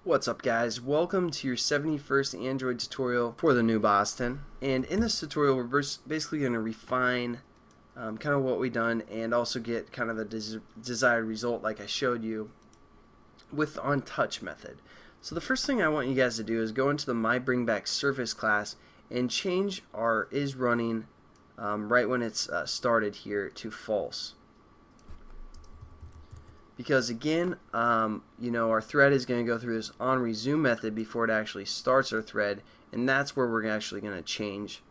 What's up guys, welcome to your 71st Android tutorial for the new Boston. And in this tutorial we're basically going to refine kind of what we've done and also get kind of a desired result like I showed you with the OnTouch method. So the first thing I want you guys to do is go into the MyBringBackSurface class and change our isRunning right when it's started here to false. Because again, our thread is going to go through this onResume method before it actually starts our thread, and that's where we're actually going to change,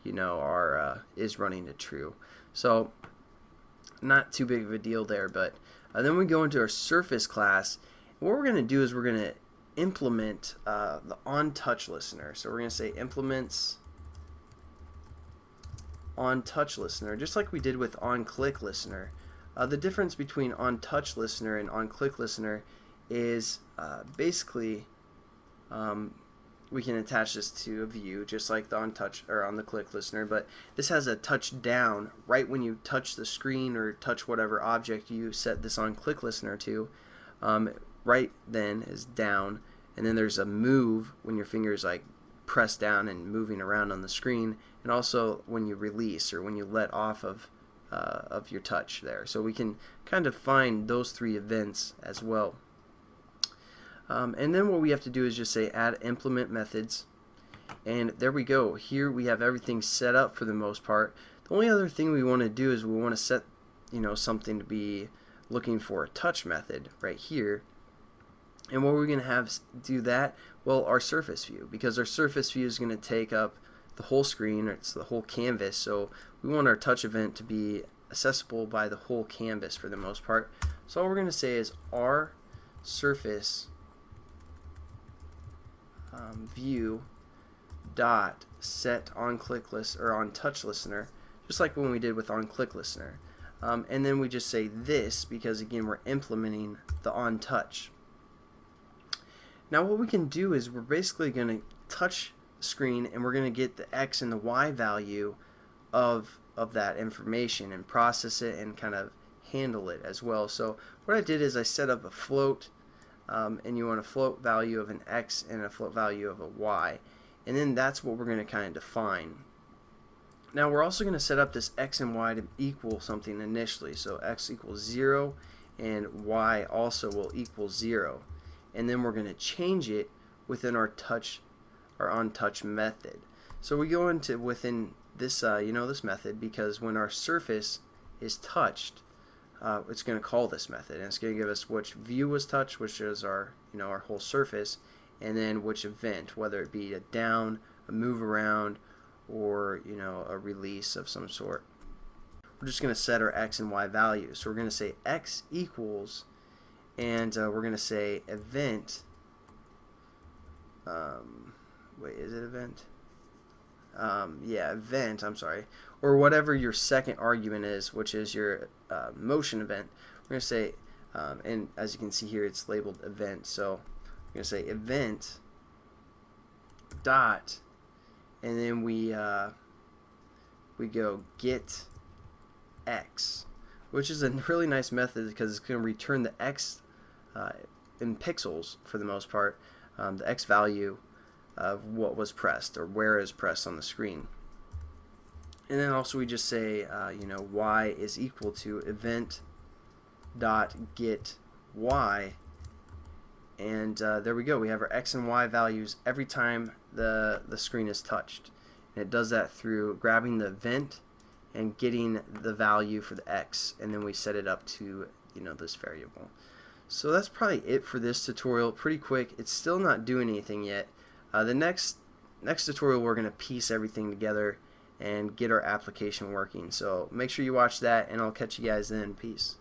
our isRunning to true. So not too big of a deal there, but then we go into our Surface class, and what we're going to do is we're going to implement the OnTouch listener. So we're going to say implements OnTouch listener, just like we did with OnClick listener. The difference between OnTouch listener and OnClick listener is basically we can attach this to a view just like the OnTouch or OnClick listener, but this has a touch down right when you touch the screen or touch whatever object you set this OnClick listener to. Right then is down, and then there's a move when your finger is like pressed down and moving around on the screen, and also when you release or when you let off of your touch there. So we can kind of find those three events as well. And then what we have to do is just say add implement methods, and there we go. Here we have everything set up for the most part. The only other thing we want to do is we want to set something to be looking for a touch method right here. And what we're going to have do that, well, our surface view, because our surface view is going to take up the whole screen, or it's the whole canvas, so we want our touch event to be accessible by the whole canvas for the most part. So all we're going to say is our surface view dot set OnClick list or OnTouch listener, just like when we did with OnClick listener, and then we just say this because again we're implementing the OnTouch. Now what we can do is we're basically going to touch screen and we're going to get the X and the Y value of that information and process it and kind of handle it as well. So what I did is I set up a float, and you want a float value of an X and a float value of a Y, and then that's what we're going to kind of define. Now we're also going to set up this X and Y to equal something initially, so X equals 0 and Y also will equal 0, and then we're going to change it within our OnTouch method. So we go into within this this method, because when our surface is touched, it's going to call this method, and it's going to give us which view was touched, which is our our whole surface, and then which event, whether it be a down, a move around, or a release of some sort. We're just going to set our X and Y values. So we're going to say X equals, and we're going to say event. Wait, is it event? Yeah, event, I'm sorry, or whatever your second argument is, which is your motion event. We're going to say, and as you can see here, it's labeled event, so we're going to say event dot, and then we go get X, which is a really nice method because it's going to return the X in pixels for the most part, the X value of what was pressed or where is pressed on the screen. And then also we just say Y is equal to event dot get Y, and there we go. We have our X and Y values every time the screen is touched, and it does that through grabbing the event and getting the value for the X, and then we set it up to this variable. So that's probably it for this tutorial. Pretty quick. It's still not doing anything yet. The next tutorial we're going to piece everything together and get our application working. So make sure you watch that, and I'll catch you guys then. Peace.